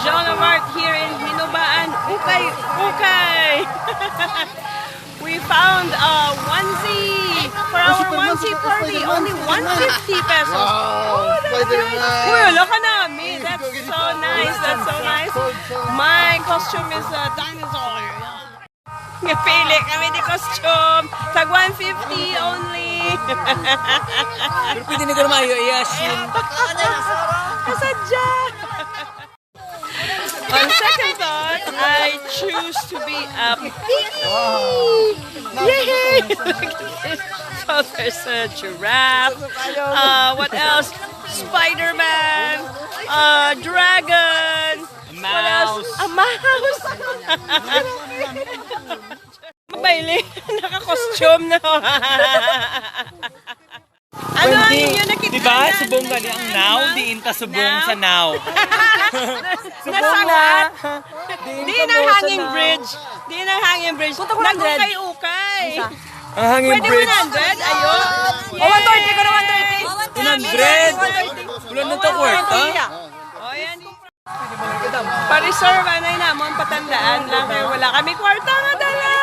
Joan of Arc here in Hinobaan. UKAY-UKAY! We found a onesie for our onesie party. Only 150 pesos. Oh, that's nice. Uy, wala ka namin. That's so nice. That's so nice. My costume is a dinosaur. Napili kami di costume. Tag 150 only. Pero pwede na gano'n mayo, i-assume. Kasadya! On second thought, I choose to be a piggy! Yay! So there's a giraffe. What else? Spider-Man. Dragon. What else? A mouse. Mabaili. Naka-costume na. Ano yung nakita diba? Subong gani ang now, diin ka subong sa now. Nasagat. Di nang hanging bridge. Di nang hanging bridge. Nag-ukay-ukay. Ang hanging Pwede bridge. 100? Ayun. O, 120 ko na 100. Wala na ito kwarta. O, yan. Pa-reserve, ano yun namon, patandaan lang. Kaya wala kami kwarta nga dala.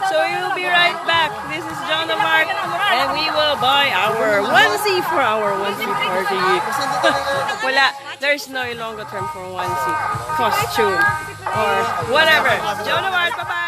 So, you'll be right back. This is Joan of Arc. And we will buy our onesie for our onesie party. Wala. There's no longer term for onesie. Costume. Or whatever. Joan of Arc, bye-bye.